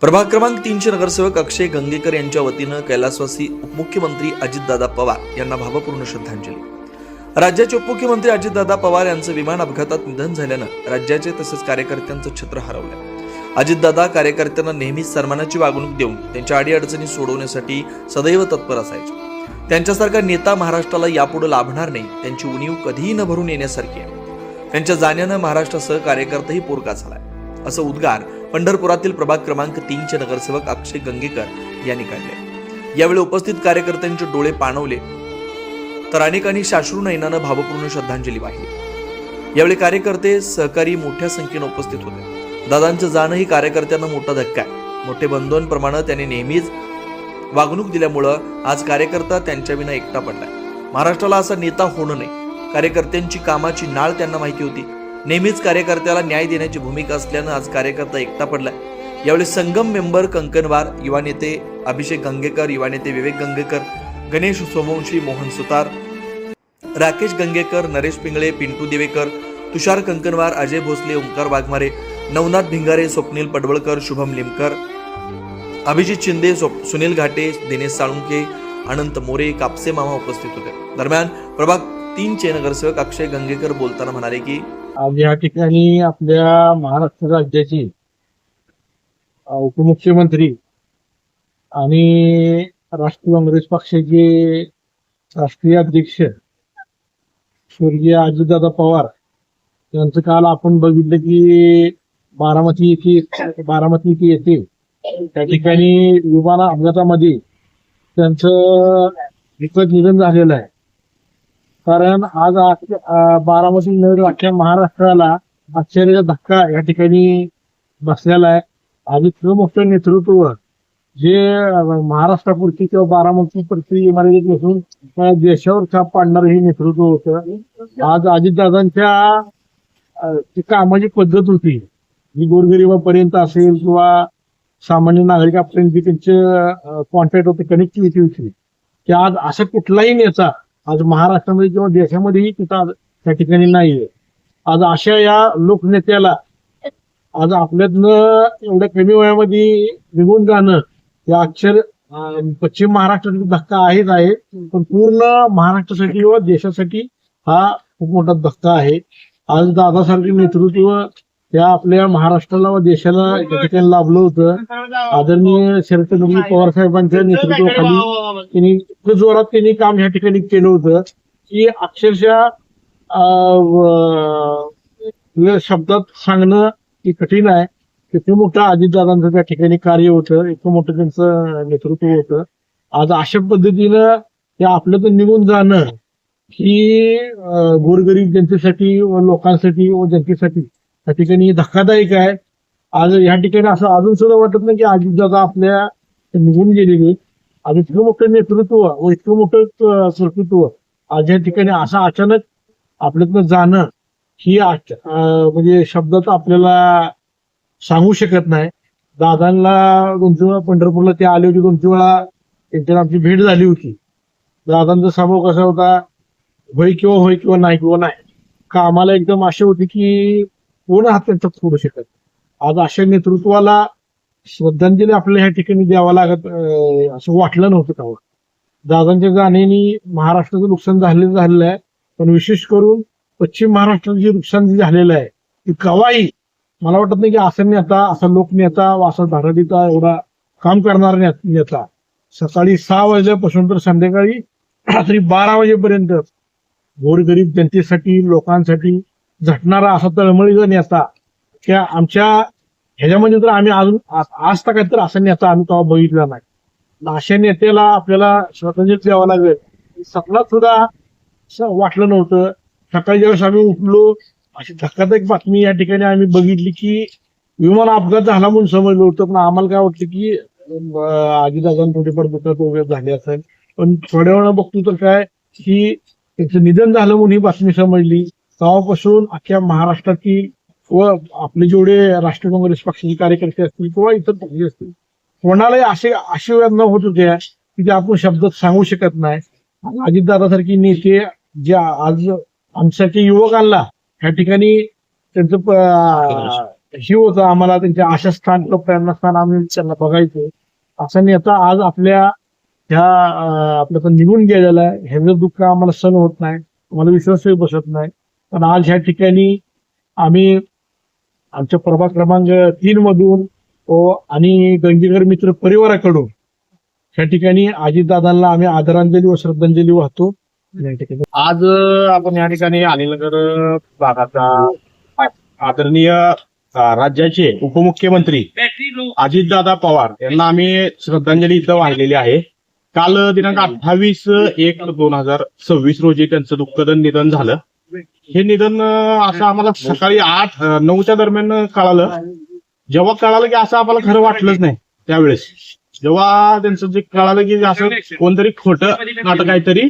प्रभाग क्रमांक 3चे नगरसेवक अक्षय गंगेकर यांच्या वतीनं कैलासवासी उपमुख्यमंत्री अजितदादा पवार यांना भावपूर्ण श्रद्धांजली. राज्याचे उपमुख्यमंत्री अजितदादा पवार यांचं विमान अपघातात निधन झाल्यानं राज्याचे तसेच कार्यकर्त्यांचं छत्र हरवलंय. अजितदादा कार्यकर्त्यांना नेहमीच सन्मानाची वागणूक देऊन त्यांच्या अडीअडचणी सोडवण्यासाठी सदैव तत्पर असायचे. त्यांच्यासारखा नेता महाराष्ट्राला यापुढे लाभणार नाही. त्यांची उणीव कधीही न भरून येण्यासारखी आहे. त्यांच्या जाण्यानं महाराष्ट्रासह कार्यकर्ताही पोरका झालाय, असं उद्गार पंढरपुरातील प्रभाग क्रमांक 3चे नगरसेवक अक्षय गंगेकर यांनी काढले. यावेळी उपस्थित कार्यकर्त्यांचे डोळे पाणवले तर अनेकांनी साश्रू नयनानं भावपूर्ण श्रद्धांजली वाहिली. यावेळी कार्यकर्ते सहकारी मोठ्या संख्येने उपस्थित होते. दादांचं जाणं ही कार्यकर्त्यांना मोठा धक्का आहे. मोठे बंधूंप्रमाणे त्यांनी नेहमीच वागणूक दिल्यामुळं आज कार्यकर्ता त्यांच्याविना एकटा पडलाय. महाराष्ट्राला असा नेता होणं नाही. कार्यकर्त्यांची कामाची नाळ त्यांना माहिती होती. नेहमीच कार्यकर्त्याला न्याय देण्याची भूमिका असल्यानं आज कार्यकर्ता एकटा पडलाय. यावेळी संगम मेंबर कंकणवार, युवा नेते अभिषेक गंगेकर, युवा नेते विवेक गंगेकर, गणेश सोमवंशी, मोहन सुतार, राकेश गंगेकर, नरेश पिंगळे, पिंटू देवेकर, तुषार कंकणवार, अजय भोसले, ओंकार वाघमारे, नवनाथ भिंगारे, स्वप्नील पडवळकर, शुभम लिमकर, अभिजित शिंदे, सुनील घाटे, दिनेश साळुंके, अनंत मोरे, कापसे मामा उपस्थित होते. दरम्यान प्रभाग 3चे नगरसेवक अक्षय गंगेकर बोलताना म्हणाले की आज या ठिकाणी आपल्या महाराष्ट्र राज्याचे उपमुख्यमंत्री आणि राष्ट्रीय काँग्रेस पक्षाचे राष्ट्रीय अध्यक्ष स्वर्गीय अजितदादा पवार यांचं काल आपण बघितलं की बारामती येथे त्या ठिकाणी विमान अपघातामध्ये त्यांचं विकट निधन झालेलं आहे. कारण आज बारामती नगर अख्ख्या महाराष्ट्राला आश्चर्याचा धक्का या ठिकाणी बसलेला आहे. आज इतकं मोठं नेतृत्व जे महाराष्ट्रापुरती किंवा बारामतीपुरती मर्यादित नसून देशावर छाप पाडणारं हे नेतृत्व होतं. आज अजितदादांच्या कामाची पद्धत होती जी गोरगरिबापर्यंत असेल किंवा सामान्य नागरिकांपर्यंत त्यांचे कॉन्टॅक्ट होते, कनेक्टिव्हिटी होती, की आज असं कुठलाही नेता आज महाराष्ट्रामध्ये किंवा देशामध्येही तिथं त्या ठिकाणी नाहीये. आज अशा या लोकनेत्याला आज आपल्यातनं एवढ्या कमी वयामध्ये निघून जाणं या अक्षर पश्चिम महाराष्ट्रातील धक्का आहेच आहे, पण पूर्ण महाराष्ट्रासाठी व देशासाठी हा खूप मोठा धक्का आहे. आज दादासारखे नेतृत्व या आपल्या महाराष्ट्राला व देशाला त्या ठिकाणी लाभलं होतं. आदरणीय शरदचंद्र पवार साहेबांच्या नेतृत्वाखाली त्यांनी जोरात काम ह्या ठिकाणी केलं होतं की अक्षरशः शब्दात सांगणं की कठीण आहे. किती मोठं अजितदादांचं त्या ठिकाणी कार्य होतं, इतकं मोठं त्यांचं नेतृत्व होतं. आज अशा पद्धतीनं त्या आपल्यातून निघून जाणं ही गोरगरीब जनतेसाठी व लोकांसाठी व जनतेसाठी त्या ठिकाणी धक्कादायक आहे. आज या ठिकाणी असं अजून सुद्धा वाटत नाही की अजितदादा आपल्या निघून गेलेली. आज इतकं मोठं नेतृत्व व इतकं मोठं कर्तृत्व आज या ठिकाणी असं अचानक आपल्यातनं जाणं ही म्हणजे शब्दात आपल्याला सांगू शकत नाही. दादांना 2-3 वेळा पंढरपूरला ते आले होते, 2-3 वेळा त्यांच्यावर आमची भेट झाली होती. दादांचा स्वभाव कसा होता, होय किंवा नाही का आम्हाला एकदम अशी होती की कोण हात त्यांचा सोडू शकत. आज अशा नेतृत्वाला श्रद्धांजली आपल्याला ह्या ठिकाणी द्यावा लागत असं वाटलं नव्हतं का. दादांच्या जाण्याने महाराष्ट्राचं नुकसान झालेलं आहे, पण विशेष करून पश्चिम महाराष्ट्रात जे नुकसान झालेलं आहे ते कवाही मला वाटत नाही की असं नेता, असा लोकनेता, असा धाराडीचा एवढा काम करणारा नेता सकाळी 6 वाजल्यापासून तर संध्याकाळी रात्री 12 वाजेपर्यंत गोरगरीब जनतेसाठी, लोकांसाठी झटणारा असा तळमळीचा नेता त्या आमच्या ह्याच्यामध्ये तर आम्ही अजून आज तक तर असा नेता आम्ही तेव्हा बघितला नाही. अशा नेत्याला आपल्याला श्रद्धांजली द्यावं लागेल. सपनात सुद्धा वाटलं नव्हतं. सकाळी ज्यावेळेस आम्ही उठलो अशी धक्कादायक बातमी या ठिकाणी आम्ही बघितली की विमान अपघात झाला म्हणून समजलं होतं, पण आम्हाला काय वाटलं की अजितदादा थोडेफार दुखत वगैरे झाले असेल. पण थोड्या वेळा बघतो तर काय की त्यांचं निधन झालं म्हणून ही बातमी समजली. तेव्हापासून अख्ख्या महाराष्ट्रातील व आपले जेवढे राष्ट्रीय काँग्रेस पक्षाचे कार्यकर्ते असतील किंवा इतर पक्ष असतील कोणालाही अशी वेळ न होत होत्या की ते आपण शब्दात सांगू शकत नाही. अजितदादासारखी नेते जे आज आमच्यासारखे युवकांना ह्या ठिकाणी त्यांचं ही होतं आम्हाला त्यांच्या आशास्थान किंवा प्रेरणास्थान आम्ही त्यांना बघायचो. असा नेता आज आपल्या ह्या आपल्याकडून निघून गेलेला आहे. ह्याचं दुःख आम्हाला सहन होत नाही, आम्हाला विश्वासही बसत नाही. पण आज ह्या ठिकाणी आम्ही आमच्या प्रभाग क्रमांक 3 मधून आणि गंगेकर मित्र परिवाराकडून या ठिकाणी अजितदादांना आम्ही आदरांजली व श्रद्धांजली वाहतो. या ठिकाणी आज आपण या ठिकाणी अनिलनगर भागाचा आदरणीय राज्याचे उपमुख्यमंत्री अजितदादा पवार यांना आम्ही श्रद्धांजली इथं वाहिलेली आहे. काल दिनांक 28/1/2026 रोजी त्यांचं दुःखद निधन झालं. हे निधन असं आम्हाला सकाळी 8-9च्या दरम्यान कळालं. जेव्हा कळालं की असं आम्हाला खरं वाटलंच नाही त्यावेळेस. जेव्हा त्यांचं जे कळालं की असं कोणतरी खोटं नाटक काहीतरी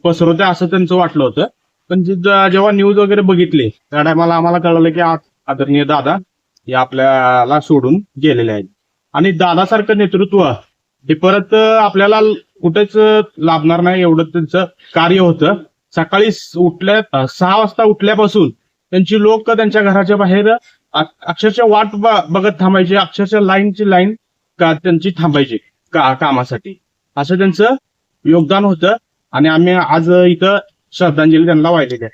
पसरवते असं त्यांचं वाटलं होतं. पण जेव्हा न्यूज वगैरे बघितली त्या टायमाला आम्हाला कळलं की आदरणीय दादा हे आपल्याला सोडून गेलेले आहेत. आणि दादासारखं नेतृत्व हे परत आपल्याला कुठेच लाभणार नाही एवढं त्यांचं कार्य होतं. सकाळी 6 वाजता उठल्यापासून त्यांची लोक त्यांच्या घराच्या बाहेर अक्षरशः वाट बघत थांबायची, अक्षरशः लाईनची लाईन त्यांची थांबायची कामासाठी. असं त्यांचं योगदान होतं आणि आम्ही आज इथं श्रद्धांजली त्यांना वाहिलेली आहे.